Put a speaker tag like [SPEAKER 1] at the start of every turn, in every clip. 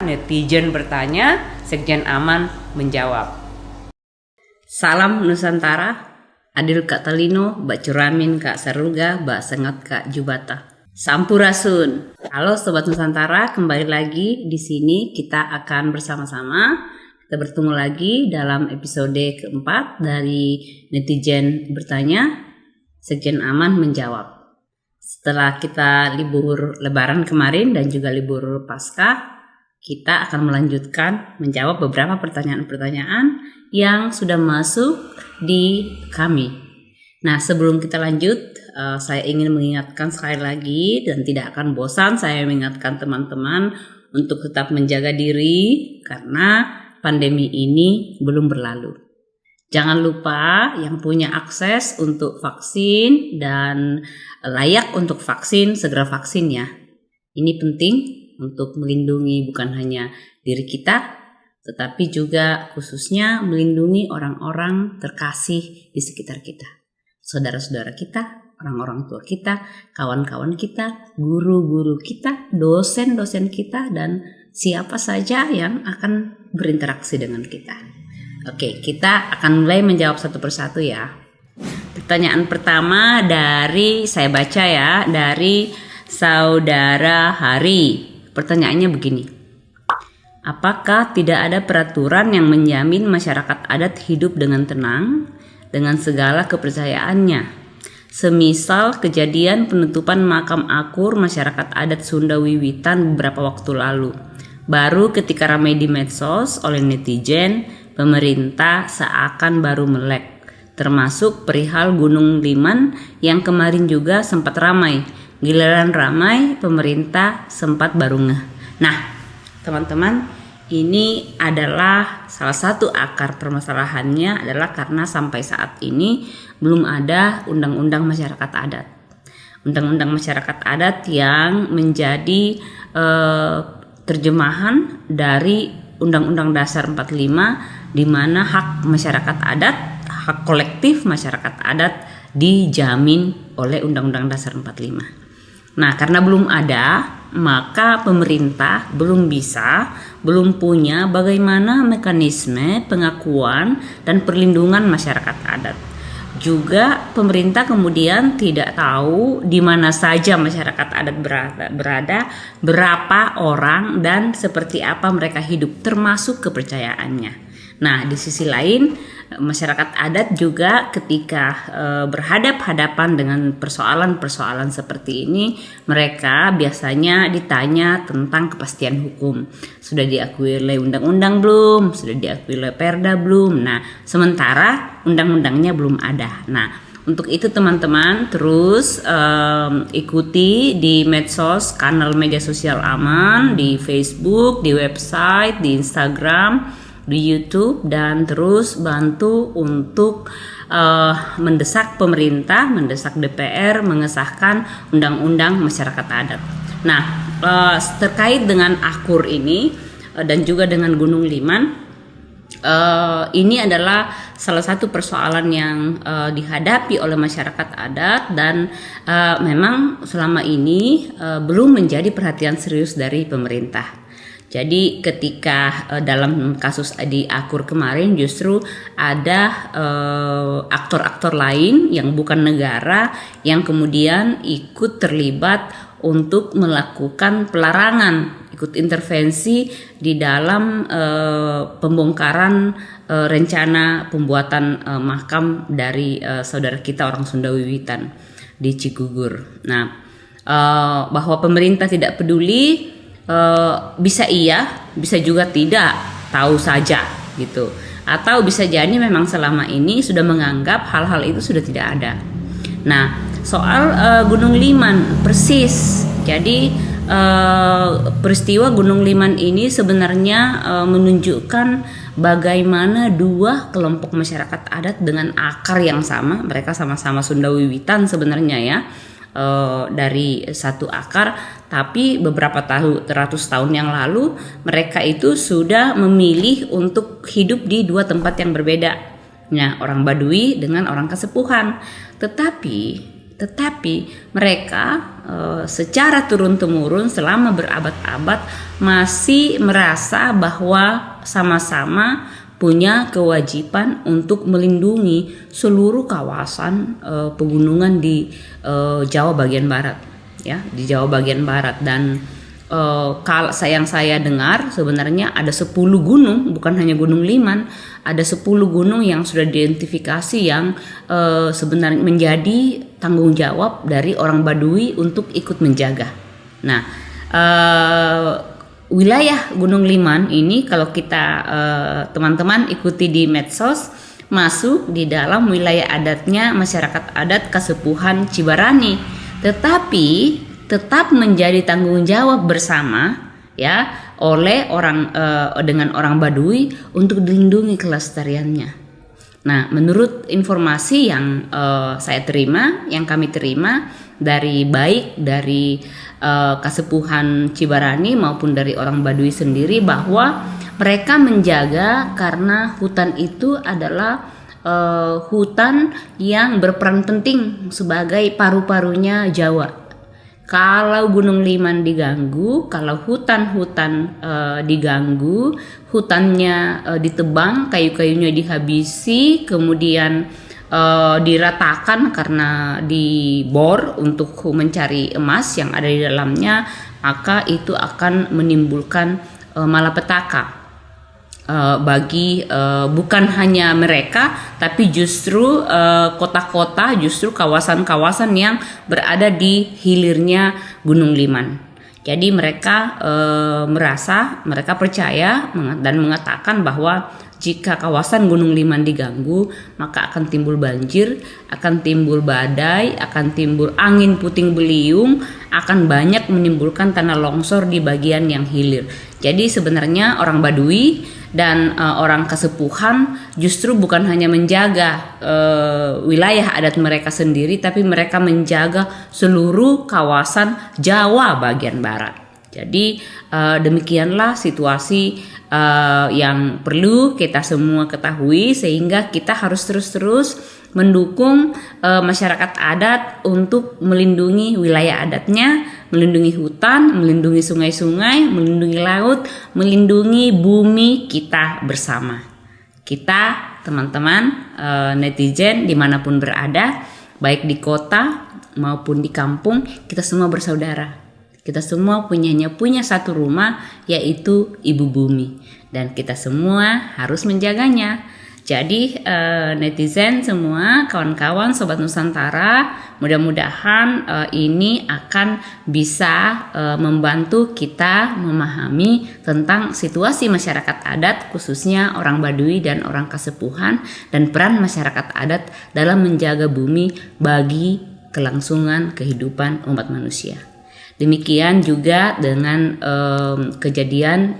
[SPEAKER 1] Netizen bertanya, Sekjen Aman menjawab. Salam Nusantara, Adil Kak Talino, Mbak Curamin, Kak Saruga, Mbak Sengat, Kak Jubata. Sampurasun. Halo Sobat Nusantara, kembali lagi di sini kita akan bersama-sama. Kita bertemu lagi dalam episode keempat dari Netizen Bertanya, Sekjen Aman menjawab. Setelah kita libur Lebaran kemarin dan juga libur Paskah, kita akan melanjutkan menjawab beberapa pertanyaan-pertanyaan yang sudah masuk di kami. Nah, sebelum kita lanjut, saya ingin mengingatkan sekali lagi dan tidak akan bosan saya mengingatkan teman-teman untuk tetap menjaga diri karena pandemi ini belum berlalu. Jangan lupa yang punya akses untuk vaksin dan layak untuk vaksin, segera vaksin ya. Ini penting untuk melindungi bukan hanya diri kita, tetapi juga khususnya melindungi orang-orang terkasih di sekitar kita. Saudara-saudara kita, orang-orang tua kita, kawan-kawan kita, guru-guru kita, dosen-dosen kita, dan siapa saja yang akan berinteraksi dengan kita. Oke, kita akan mulai menjawab satu persatu ya. Pertanyaan pertama saya baca ya, dari Saudara Hari. Pertanyaannya begini. Apakah tidak ada peraturan yang menjamin masyarakat adat hidup dengan tenang dengan segala kepercayaannya? Semisal kejadian penutupan makam akur masyarakat adat Sunda Wiwitan beberapa waktu lalu. Baru ketika ramai di medsos oleh netizen, pemerintah seakan baru melek. Termasuk perihal Gunung Liman yang kemarin juga sempat ramai. Giliran ramai, pemerintah sempat baru ngeh. Nah, teman-teman, ini adalah salah satu akar permasalahannya adalah karena sampai saat ini belum ada undang-undang masyarakat adat. Undang-undang masyarakat adat yang menjadi terjemahan dari Undang-Undang Dasar 45 di mana hak masyarakat adat, hak kolektif masyarakat adat dijamin oleh Undang-Undang Dasar 45. Nah, karena belum ada, maka pemerintah belum punya bagaimana mekanisme pengakuan dan perlindungan masyarakat adat. Juga pemerintah kemudian tidak tahu di mana saja masyarakat adat berada, berapa orang dan seperti apa mereka hidup, termasuk kepercayaannya. Nah, di sisi lain masyarakat adat juga ketika berhadap-hadapan dengan persoalan-persoalan seperti ini, mereka biasanya ditanya tentang kepastian hukum. Sudah diakui oleh undang-undang belum? Sudah diakui oleh Perda belum? Nah, sementara undang-undangnya belum ada. Nah, untuk itu teman-teman terus ikuti di medsos, kanal media sosial Aman, di Facebook, di website, di Instagram, di YouTube, dan terus bantu untuk mendesak pemerintah, mendesak DPR mengesahkan undang-undang masyarakat adat. Nah, terkait dengan akur ini dan juga dengan Gunung Liman, ini adalah salah satu persoalan yang dihadapi oleh masyarakat adat dan memang selama ini belum menjadi perhatian serius dari pemerintah. Jadi ketika dalam kasus di Akur kemarin justru ada aktor-aktor lain yang bukan negara yang kemudian ikut terlibat untuk melakukan pelarangan, ikut intervensi di dalam pembongkaran rencana pembuatan makam dari saudara kita orang Sunda Wiwitan di Cigugur. Nah, bahwa pemerintah tidak peduli, bisa iya, bisa juga tidak, tahu saja gitu. Atau bisa jadi memang selama ini sudah menganggap hal-hal itu sudah tidak ada. Nah, soal Gunung Liman persis. Jadi peristiwa Gunung Liman ini sebenarnya menunjukkan bagaimana dua kelompok masyarakat adat dengan akar yang sama, mereka sama-sama Sunda Wiwitan sebenarnya ya. Dari satu akar, tapi beberapa ratus tahun yang lalu mereka itu sudah memilih untuk hidup di dua tempat yang berbeda. Nah, orang Badui dengan orang Kasepuhan. Tetapi tetapi mereka secara turun-temurun selama berabad-abad masih merasa bahwa sama-sama punya kewajiban untuk melindungi seluruh kawasan pegunungan di Jawa bagian barat, ya, di Jawa bagian barat. Dan kalau yang saya dengar sebenarnya ada 10 gunung, bukan hanya Gunung Liman, ada 10 gunung yang sudah diidentifikasi yang sebenarnya menjadi tanggung jawab dari orang Baduy untuk ikut menjaga. Nah, wilayah Gunung Liman ini kalau kita teman-teman ikuti di medsos, masuk di dalam wilayah adatnya masyarakat adat Kasepuhan Cibarani, tetapi tetap menjadi tanggung jawab bersama, ya, oleh orang dengan orang Baduy untuk dilindungi kelestariannya. Nah, menurut informasi yang saya terima, yang kami terima baik dari Kasepuhan Cibarani maupun dari orang Baduy sendiri, bahwa mereka menjaga karena hutan itu adalah hutan yang berperan penting sebagai paru-parunya Jawa. Kalau Gunung Liman diganggu, kalau hutan-hutan diganggu, hutannya ditebang, kayu-kayunya dihabisi, kemudian diratakan karena dibor untuk mencari emas yang ada di dalamnya, maka itu akan menimbulkan malapetaka bagi bukan hanya mereka, tapi justru kota-kota, justru kawasan-kawasan yang berada di hilirnya Gunung Liman. Jadi mereka mereka percaya dan mengatakan bahwa jika kawasan Gunung Liman diganggu, maka akan timbul banjir, akan timbul badai, akan timbul angin puting beliung, akan banyak menimbulkan tanah longsor di bagian yang hilir. Jadi sebenarnya orang Baduy dan orang Kasepuhan justru bukan hanya menjaga wilayah adat mereka sendiri, tapi mereka menjaga seluruh kawasan Jawa bagian barat. Jadi demikianlah situasi yang perlu kita semua ketahui, sehingga kita harus terus-terus mendukung masyarakat adat untuk melindungi wilayah adatnya, melindungi hutan, melindungi sungai-sungai, melindungi laut, melindungi bumi kita bersama. Kita teman-teman netizen dimanapun berada, baik di kota maupun di kampung, kita semua bersaudara. Kita semua punya satu rumah, yaitu Ibu Bumi, dan kita semua harus menjaganya. Jadi netizen semua, kawan-kawan Sobat Nusantara, mudah-mudahan ini akan bisa membantu kita memahami tentang situasi masyarakat adat, khususnya orang Baduy dan orang Kasepuhan, dan peran masyarakat adat dalam menjaga bumi bagi kelangsungan kehidupan umat manusia. Demikian juga dengan kejadian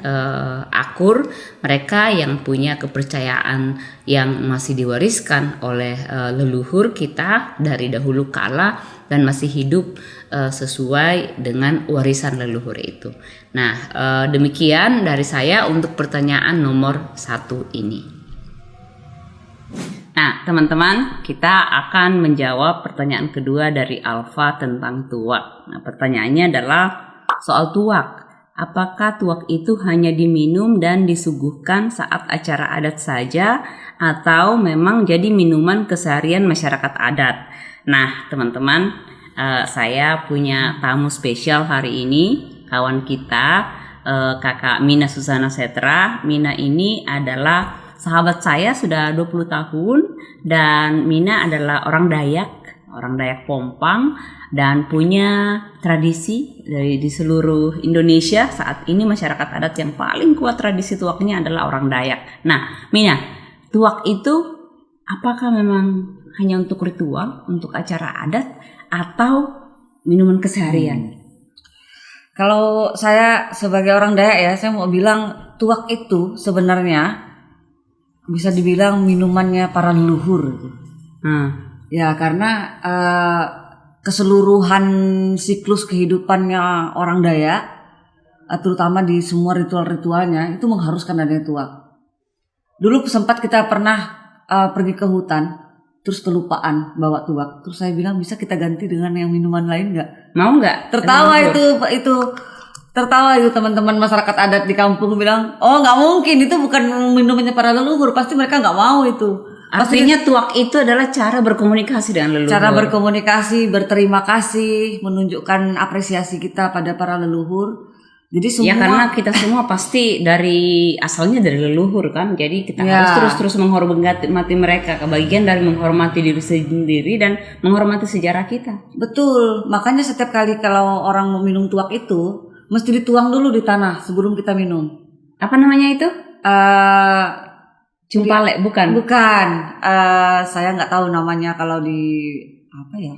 [SPEAKER 1] Akur, mereka yang punya kepercayaan yang masih diwariskan oleh leluhur kita dari dahulu kala dan masih hidup sesuai dengan warisan leluhur itu. Nah, demikian dari saya untuk pertanyaan nomor 1 ini. Nah, teman-teman, kita akan menjawab pertanyaan kedua dari Alfa tentang tuak. Nah, pertanyaannya adalah soal tuak. Apakah tuak itu hanya diminum dan disuguhkan saat acara adat saja, atau memang jadi minuman keseharian masyarakat adat? Nah, teman-teman, saya punya tamu spesial hari ini, kawan kita, Kakak Mina Susana Setra. Mina ini adalah sahabat saya sudah 20 tahun, dan Mina adalah orang Dayak Pompang, dan punya tradisi di seluruh Indonesia. Saat ini masyarakat adat yang paling kuat tradisi tuaknya adalah orang Dayak. Nah, Mina, tuak itu apakah memang hanya untuk ritual, untuk acara adat, atau minuman keseharian?
[SPEAKER 2] Kalau saya sebagai orang Dayak ya, saya mau bilang tuak itu sebenarnya bisa dibilang minumannya para leluhur itu. Ya, karena keseluruhan siklus kehidupannya orang Dayak, terutama di semua ritual-ritualnya, itu mengharuskan adanya tuak. Dulu sempat kita pernah pergi ke hutan, terus kelupaan bawa tuak. Terus saya bilang bisa kita ganti dengan yang minuman lain nggak?
[SPEAKER 1] Mau nggak?
[SPEAKER 2] Tertawa itu teman-teman masyarakat adat di kampung bilang, oh nggak mungkin, itu bukan minumannya para leluhur, pasti mereka nggak mau itu.
[SPEAKER 1] Artinya tuak itu adalah cara berkomunikasi dengan leluhur.
[SPEAKER 2] Cara berkomunikasi, berterima kasih, menunjukkan apresiasi kita pada para leluhur. Jadi semua,
[SPEAKER 1] ya karena kita semua pasti asalnya dari leluhur kan, jadi kita harus terus menghormati mereka. Kebagian dari menghormati diri sendiri dan menghormati sejarah kita.
[SPEAKER 2] Betul, makanya setiap kali kalau orang mau minum tuak itu mesti dituang dulu di tanah sebelum kita minum.
[SPEAKER 1] Apa namanya itu? Cumpale, bukan?
[SPEAKER 2] Bukan, saya nggak tahu namanya kalau di apa ya.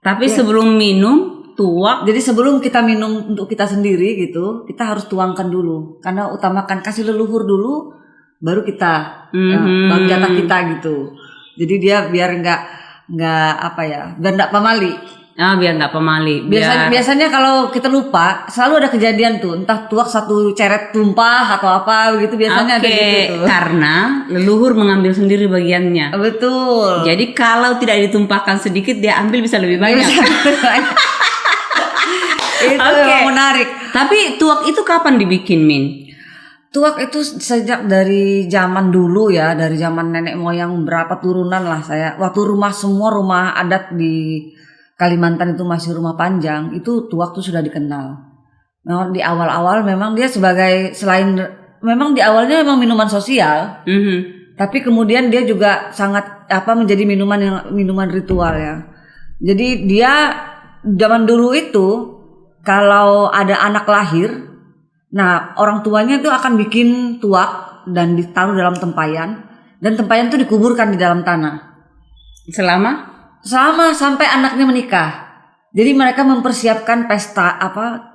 [SPEAKER 1] Tapi sebelum minum tuak.
[SPEAKER 2] Jadi sebelum kita minum untuk kita sendiri gitu, kita harus tuangkan dulu. Karena utamakan kasih leluhur dulu, baru kita bagi jatah kita gitu. Jadi dia biar nggak apa ya, biar nggak pamali.
[SPEAKER 1] Biar nggak pemali.
[SPEAKER 2] Biasanya kalau kita lupa, selalu ada kejadian tuh, entah tuak satu ceret tumpah atau apa begitu, biasanya ada gitu tuh.
[SPEAKER 1] Karena leluhur mengambil sendiri bagiannya.
[SPEAKER 2] Betul.
[SPEAKER 1] Jadi kalau tidak ditumpahkan sedikit, dia ambil bisa lebih banyak.
[SPEAKER 2] Itu yang menarik.
[SPEAKER 1] Tapi tuak itu kapan dibikin, Min?
[SPEAKER 2] Tuak itu sejak dari zaman dulu ya, dari zaman nenek moyang berapa turunan lah saya. Waktu semua rumah adat di Kalimantan itu masih rumah panjang, itu tuak tuh sudah dikenal. Nah, di awal-awal memang dia memang di awalnya memang minuman sosial, tapi kemudian dia juga sangat menjadi minuman ritual ya. Jadi dia zaman dulu itu kalau ada anak lahir, nah orang tuanya itu akan bikin tuak dan ditaruh dalam tempayan, dan tempayan itu dikuburkan di dalam tanah. Selama sampai anaknya menikah. Jadi mereka mempersiapkan pesta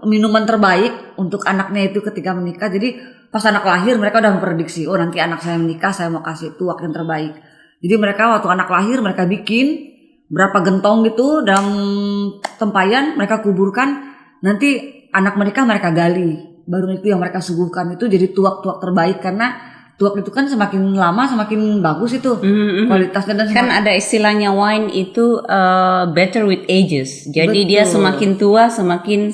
[SPEAKER 2] minuman terbaik untuk anaknya itu ketika menikah. Jadi pas anak lahir mereka udah memprediksi, oh nanti anak saya menikah, saya mau kasih tuak yang terbaik. Jadi mereka waktu anak lahir mereka bikin berapa gentong gitu dalam tempayan, mereka kuburkan. Nanti anak menikah mereka gali, baru itu yang mereka suguhkan, itu jadi tuak-tuak terbaik. Karena tuak itu kan semakin lama semakin bagus itu kualitasnya, dan
[SPEAKER 1] kan ada istilahnya wine itu better with ages. Jadi
[SPEAKER 2] Betul.
[SPEAKER 1] dia semakin tua semakin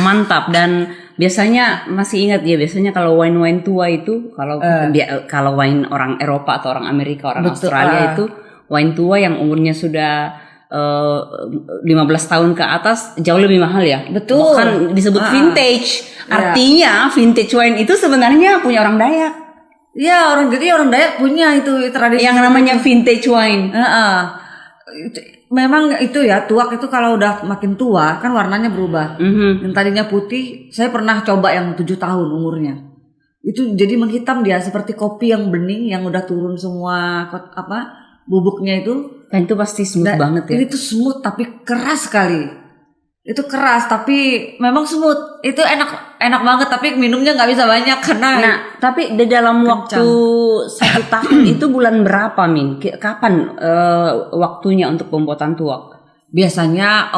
[SPEAKER 1] mantap. Dan biasanya masih ingat ya, biasanya kalau wine tua itu kalau wine orang Eropa atau orang Amerika, orang Australia itu wine tua yang umurnya sudah 15 tahun ke atas jauh lebih mahal ya.
[SPEAKER 2] Betul.
[SPEAKER 1] Bahkan disebut vintage. Artinya vintage wine itu sebenarnya punya orang Dayak.
[SPEAKER 2] Iya, orang Dayak punya itu tradisi
[SPEAKER 1] yang namanya vintage wine.
[SPEAKER 2] Memang itu ya, tuak itu kalau udah makin tua kan warnanya berubah. Yang tadinya putih, saya pernah coba yang 7 tahun umurnya. Itu jadi menghitam dia seperti kopi yang bening yang udah turun semua bubuknya itu.
[SPEAKER 1] Dan itu pasti smooth banget ya.
[SPEAKER 2] Ini tuh smooth tapi keras sekali. Itu keras tapi memang smooth. Itu enak banget, tapi minumnya nggak bisa banyak karena.
[SPEAKER 1] Nah, tapi di dalam waktu 1 tahun itu bulan berapa, Min? Kapan waktunya untuk pembuatan tuak?
[SPEAKER 2] Biasanya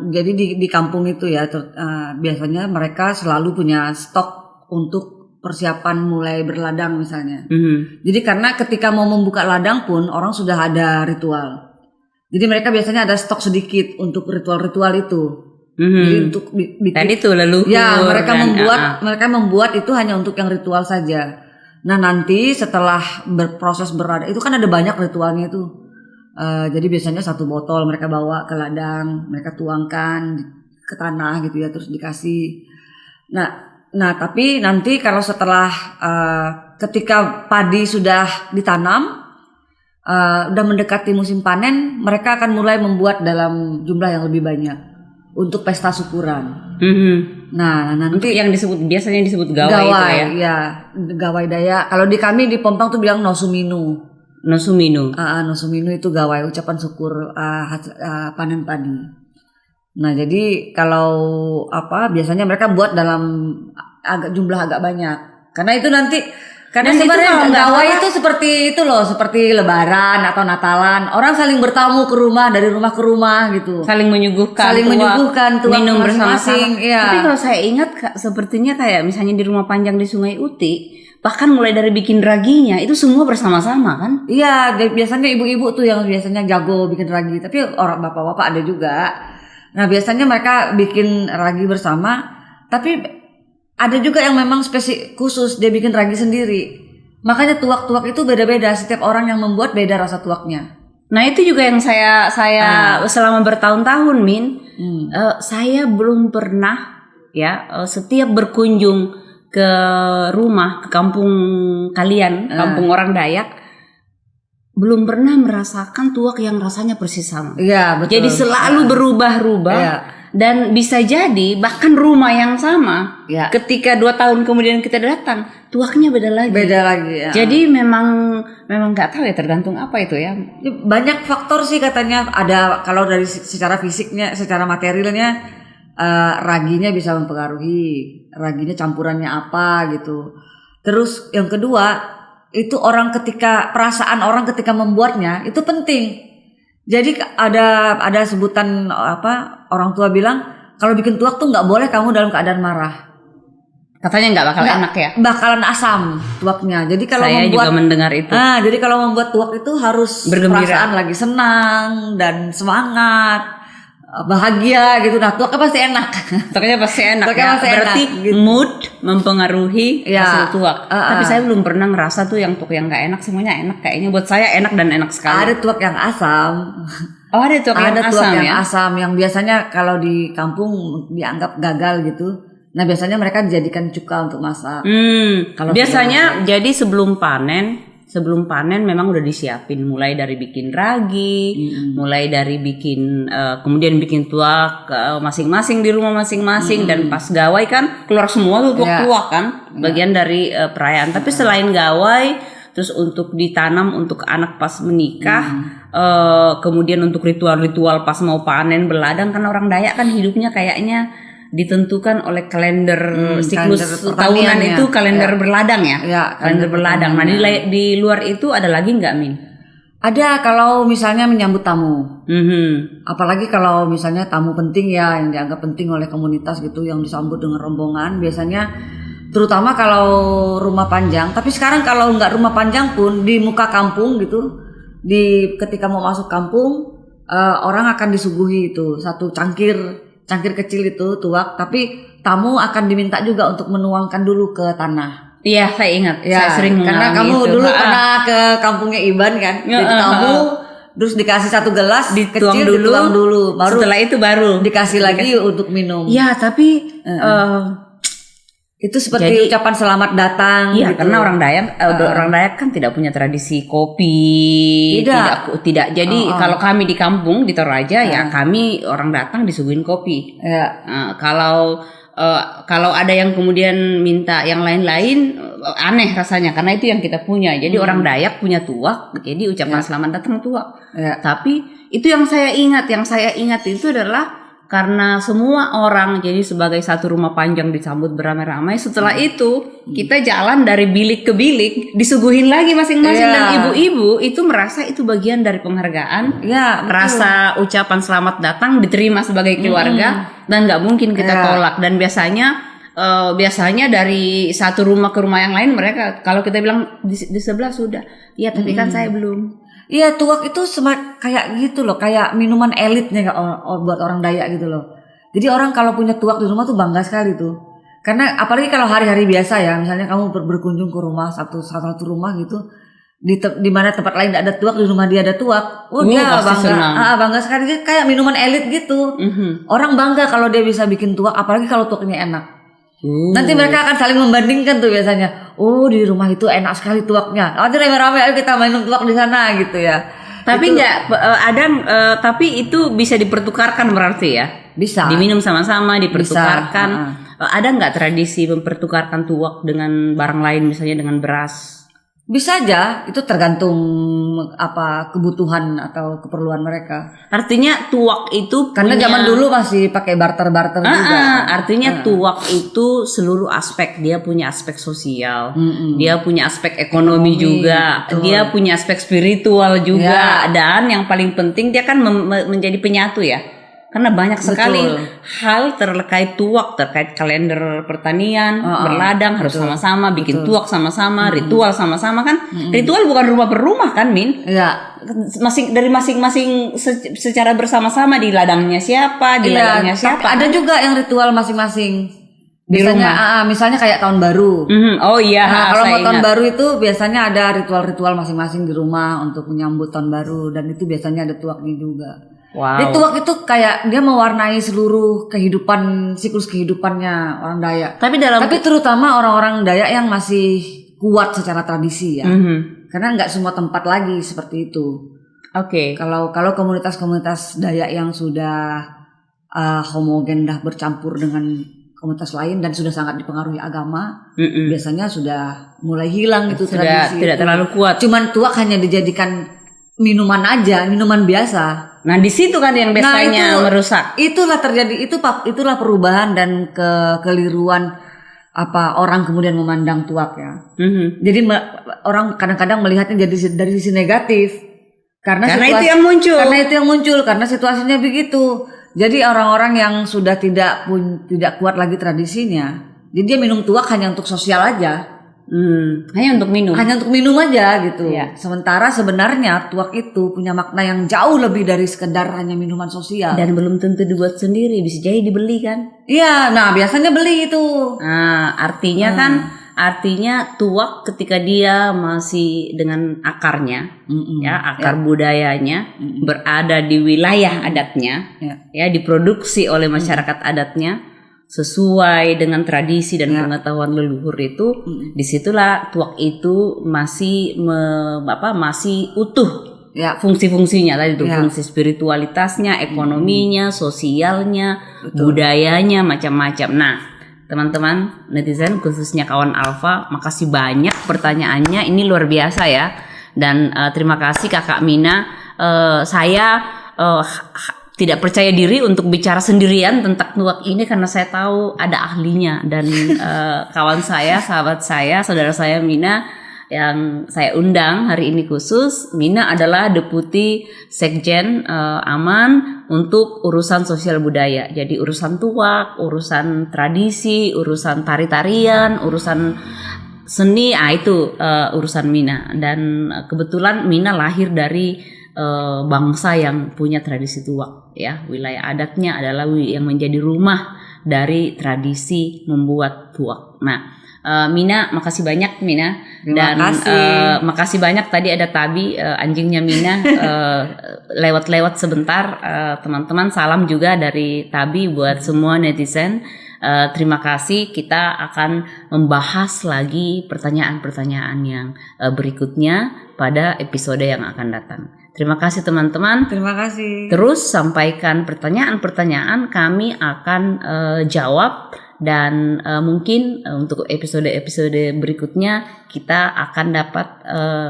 [SPEAKER 2] jadi di kampung itu ya, biasanya mereka selalu punya stok untuk persiapan mulai berladang misalnya. Jadi karena ketika mau membuka ladang pun orang sudah ada ritual. Jadi mereka biasanya ada stok sedikit untuk ritual-ritual itu. Jadi untuk
[SPEAKER 1] tadi itu leluhur.
[SPEAKER 2] Ya, mereka membuat itu hanya untuk yang ritual saja. Nah, nanti setelah berproses berladang itu kan ada banyak ritualnya itu. Jadi biasanya 1 botol mereka bawa ke ladang, mereka tuangkan ke tanah gitu ya, terus dikasih. Nah, tapi nanti kalau setelah ketika padi sudah ditanam, udah mendekati musim panen, mereka akan mulai membuat dalam jumlah yang lebih banyak untuk pesta syukuran. Nah, nanti untuk
[SPEAKER 1] yang biasanya disebut gawai itu ya.
[SPEAKER 2] Ya, gawai Dayak. Kalau di kami di Pompang tuh bilang nosuminu. Nosuminu itu gawai ucapan syukur panen padi. Nah, jadi kalau biasanya mereka buat dalam jumlah agak banyak. Karena itu nanti sebenarnya gawai itu seperti itu loh, seperti lebaran atau Natalan. Orang saling bertamu ke rumah, dari rumah ke rumah gitu.
[SPEAKER 1] Saling menyuguhkan tuak, minum bersama-sama.
[SPEAKER 2] Ya.
[SPEAKER 1] Tapi kalau saya ingat sepertinya kayak misalnya di rumah panjang di Sungai Uti, bahkan mulai dari bikin raginya itu semua bersama-sama kan?
[SPEAKER 2] Iya, biasanya ibu-ibu tuh yang biasanya jago bikin ragi, tapi orang bapak-bapak ada juga. Nah, biasanya mereka bikin ragi bersama, tapi ada juga yang memang khusus dia bikin ragi sendiri. Makanya tuak-tuak itu beda-beda, setiap orang yang membuat beda rasa tuaknya.
[SPEAKER 1] Nah, itu juga yang saya selama bertahun-tahun, Min, saya belum pernah setiap berkunjung ke rumah, ke kampung kalian, kampung orang Dayak, belum pernah merasakan tuak yang rasanya persis sama.
[SPEAKER 2] Iya, betul.
[SPEAKER 1] Jadi selalu berubah-ubah, dan bisa jadi bahkan rumah yang sama, ketika 2 tahun kemudian kita datang, tuaknya beda lagi.
[SPEAKER 2] Beda lagi. Ya.
[SPEAKER 1] Jadi memang nggak tahu ya, tergantung apa itu ya.
[SPEAKER 2] Banyak faktor sih katanya. Ada kalau dari secara fisiknya, secara materialnya. Raginya bisa mempengaruhi, raginya campurannya apa gitu. Terus yang kedua itu perasaan orang ketika membuatnya itu penting. Jadi ada sebutan orang tua bilang kalau bikin tuak tuh nggak boleh kamu dalam keadaan marah.
[SPEAKER 1] Katanya nggak bakal enak ya.
[SPEAKER 2] Bakalan asam tuaknya. Jadi kalau
[SPEAKER 1] saya juga mendengar itu.
[SPEAKER 2] Jadi kalau membuat tuak itu harus
[SPEAKER 1] bergembira,
[SPEAKER 2] perasaan lagi senang dan semangat. Bahagia gitu. Nah, tuaknya pasti enak.
[SPEAKER 1] Tuaknya pasti enak.
[SPEAKER 2] Berarti
[SPEAKER 1] enak, gitu. Mood mempengaruhi hasil tuak. Tapi saya belum pernah ngerasa tuh yang tuak yang nggak enak, semuanya enak kayaknya. Buat saya enak dan enak sekali.
[SPEAKER 2] Ada tuak yang asam.
[SPEAKER 1] Oh, ada tuak yang
[SPEAKER 2] asam yang biasanya kalau di kampung dianggap gagal gitu. Nah, biasanya mereka dijadikan cuka untuk masak.
[SPEAKER 1] Kalau biasanya jadi sebelum panen memang udah disiapin, mulai dari bikin ragi, mulai dari bikin kemudian bikin tuak masing-masing di rumah masing-masing, dan pas gawai kan keluar semua tuh tuak kan, bagian dari perayaan. Tapi selain gawai, terus untuk ditanam untuk anak pas menikah, kemudian untuk ritual-ritual pas mau panen berladang, kan orang Dayak kan hidupnya kayaknya ditentukan oleh kalender siklus tahunan itu kalender berladang ya, kalender berladang. Nah di luar itu ada lagi nggak, Min?
[SPEAKER 2] Ada kalau misalnya menyambut tamu, apalagi kalau misalnya tamu penting ya yang dianggap penting oleh komunitas gitu, yang disambut dengan rombongan biasanya, terutama kalau rumah panjang. Tapi sekarang kalau nggak rumah panjang pun di muka kampung gitu, ketika mau masuk kampung orang akan disuguhi itu satu cangkir kecil itu tuak, tapi tamu akan diminta juga untuk menuangkan dulu ke tanah.
[SPEAKER 1] Iya, saya ingat. Saya sering mengalami
[SPEAKER 2] karena kamu
[SPEAKER 1] itu.
[SPEAKER 2] Dulu pernah ke kampungnya Iban kan, jadi tamu terus dikasih satu gelas dituang dulu, baru
[SPEAKER 1] setelah itu baru
[SPEAKER 2] dikasih lagi untuk minum.
[SPEAKER 1] Iya, tapi
[SPEAKER 2] itu seperti ucapan selamat datang.
[SPEAKER 1] Iya,
[SPEAKER 2] gitu.
[SPEAKER 1] Karena orang Dayak kan tidak punya tradisi kopi. Tidak. Jadi kalau kami di kampung di Toraja ya kami orang datang disuguhin kopi. Kalau ada yang kemudian minta yang lain-lain, aneh rasanya karena itu yang kita punya. Jadi orang Dayak punya tuak, jadi ucapan selamat datang tuak. Tapi itu yang saya ingat itu adalah karena semua orang jadi sebagai satu rumah panjang disambut beramai-ramai. Setelah itu kita jalan dari bilik ke bilik disuguhin lagi masing-masing, dan ibu-ibu itu merasa itu bagian dari penghargaan. Rasa ucapan selamat datang diterima sebagai keluarga dan nggak mungkin kita tolak. Dan biasanya dari satu rumah ke rumah yang lain mereka kalau kita bilang di sebelah sudah, ya tapi kan saya belum.
[SPEAKER 2] Iya, tuak itu kayak gitu loh, kayak minuman elitnya buat orang Dayak gitu loh. Jadi orang kalau punya tuak di rumah tuh bangga sekali tuh. Karena apalagi kalau hari-hari biasa ya, misalnya kamu berkunjung ke rumah satu rumah gitu, di mana tempat lain tidak ada tuak, di rumah dia ada tuak. Dia bangga sekali, dia kayak minuman elit gitu. Orang bangga kalau dia bisa bikin tuak, apalagi kalau tuaknya enak. Nanti mereka akan saling membandingkan tuh biasanya. Oh, di rumah itu enak sekali tuaknya. Nanti rame-rame ayo kita minum tuak di sana gitu ya.
[SPEAKER 1] Tapi tapi itu bisa dipertukarkan berarti ya?
[SPEAKER 2] Bisa.
[SPEAKER 1] Diminum sama-sama, dipertukarkan. Ada nggak tradisi mempertukarkan tuak dengan barang lain, misalnya dengan beras?
[SPEAKER 2] Bisa aja, itu tergantung kebutuhan atau keperluan mereka.
[SPEAKER 1] Artinya tuak itu
[SPEAKER 2] karena zaman dulu masih pakai barter juga.
[SPEAKER 1] Artinya tuak itu seluruh aspek, dia punya aspek sosial, dia punya aspek ekonomi juga, betul. Dia punya aspek spiritual juga, dan yang paling penting dia kan menjadi penyatu ya. Karena banyak sekali
[SPEAKER 2] Betul.
[SPEAKER 1] hal terkait tuak, terkait kalender pertanian, berladang harus sama-sama, bikin tuak sama-sama, ritual sama-sama kan. Ritual bukan rumah per rumah kan, Min?
[SPEAKER 2] Iya.
[SPEAKER 1] Masing-masing secara bersama-sama di ladangnya siapa, di ladangnya siapa.
[SPEAKER 2] Ada juga yang ritual masing-masing.
[SPEAKER 1] Di
[SPEAKER 2] Biasanya, misalnya kayak tahun baru.
[SPEAKER 1] Oh iya,
[SPEAKER 2] Nah, kalau
[SPEAKER 1] saya
[SPEAKER 2] mau tahun
[SPEAKER 1] ingat.
[SPEAKER 2] baru itu biasanya ada ritual-ritual masing-masing di rumah untuk menyambut tahun baru, dan itu biasanya ada tuaknya juga.
[SPEAKER 1] Wow.
[SPEAKER 2] Jadi tuak itu kayak dia mewarnai seluruh kehidupan, siklus kehidupannya orang Dayak.
[SPEAKER 1] Tapi
[SPEAKER 2] terutama orang-orang Dayak yang masih kuat secara tradisi ya. Karena nggak semua tempat lagi seperti itu.
[SPEAKER 1] Oke.
[SPEAKER 2] Kalau komunitas-komunitas Dayak yang sudah homogen, dah bercampur dengan komunitas lain dan sudah sangat dipengaruhi agama, biasanya sudah mulai hilang itu tradisi.
[SPEAKER 1] Tidak terlalu kuat.
[SPEAKER 2] Cuman tuak hanya dijadikan minuman aja, minuman biasa.
[SPEAKER 1] Nah, di situ kan yang biasanya merusak.
[SPEAKER 2] Itulah terjadi, itulah perubahan dan kekeliruan orang kemudian memandang tuak ya. Jadi orang kadang-kadang melihatnya jadi dari sisi negatif karena
[SPEAKER 1] itu yang muncul.
[SPEAKER 2] Karena situasinya begitu. Jadi orang-orang yang sudah tidak kuat lagi tradisinya, jadi dia minum tuak hanya untuk sosial aja.
[SPEAKER 1] Hanya untuk minum
[SPEAKER 2] aja gitu.
[SPEAKER 1] Ya.
[SPEAKER 2] Sementara sebenarnya tuak itu punya makna yang jauh lebih dari sekedar hanya minuman sosial.
[SPEAKER 1] Dan belum tentu dibuat sendiri, bisa jadi dibeli kan?
[SPEAKER 2] Iya, nah biasanya beli itu.
[SPEAKER 1] Nah, artinya tuak ketika dia masih dengan akarnya, akar budayanya berada di wilayah adatnya, ya diproduksi oleh masyarakat adatnya. Sesuai dengan tradisi dan pengetahuan leluhur itu, disitulah tuak itu masih masih utuh fungsi-fungsinya tadi itu, fungsi spiritualitasnya, ekonominya, sosialnya, budayanya, macam-macam. Nah, teman-teman netizen khususnya kawan Alfa, makasih banyak pertanyaannya, ini luar biasa ya. Dan terima kasih Kakak Mina. Saya tidak percaya diri untuk bicara sendirian tentang tuak ini karena saya tahu ada ahlinya, dan kawan saya, sahabat saya, saudara saya Mina yang saya undang hari ini khusus. Mina adalah Deputi Sekjen Aman untuk urusan sosial budaya. Jadi urusan tuak, urusan tradisi, urusan tari-tarian, urusan seni, itu urusan Mina. Dan kebetulan Mina lahir dari bangsa yang punya tradisi tuak ya. Wilayah adatnya adalah yang menjadi rumah dari tradisi membuat tuak. Nah, Mina, makasih banyak Mina. Makasih banyak tadi ada Tabi, anjingnya Mina lewat-lewat sebentar. Teman-teman salam juga dari Tabi buat semua netizen. Terima kasih, kita akan membahas lagi pertanyaan-pertanyaan yang berikutnya pada episode yang akan datang. Terima kasih teman-teman.
[SPEAKER 2] Terima kasih.
[SPEAKER 1] Terus sampaikan pertanyaan-pertanyaan, kami akan jawab, dan mungkin untuk episode-episode berikutnya kita akan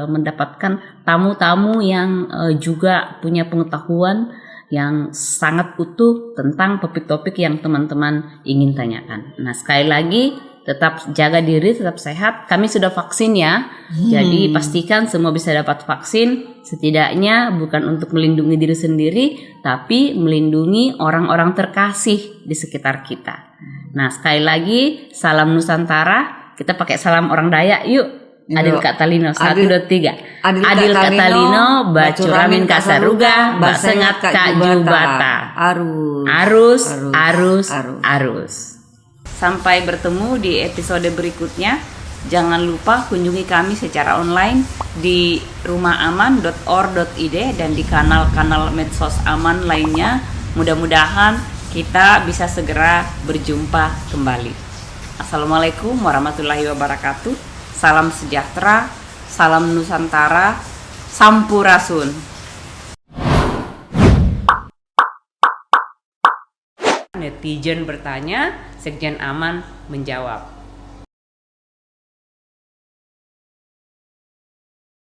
[SPEAKER 1] mendapatkan tamu-tamu yang juga punya pengetahuan yang sangat utuh tentang topik-topik yang teman-teman ingin tanyakan. Nah, sekali lagi tetap jaga diri, tetap sehat. Kami sudah vaksin ya. Jadi pastikan semua bisa dapat vaksin. Setidaknya bukan untuk melindungi diri sendiri, tapi melindungi orang-orang terkasih di sekitar kita. Nah, sekali lagi salam Nusantara. Kita pakai salam orang Dayak yuk. Adil Kak Talino 1 2 3. Adil Kak Talino, Bacuramin Kak Saruga, Basengat Kak Jubata. Arus. Sampai bertemu di episode berikutnya. Jangan lupa kunjungi kami secara online di rumahaman.or.id dan di kanal-kanal medsos aman lainnya. Mudah-mudahan kita bisa segera berjumpa kembali. Assalamualaikum warahmatullahi wabarakatuh. Salam sejahtera, salam Nusantara, Sampurasun. Netizen bertanya, Sekjen Aman menjawab.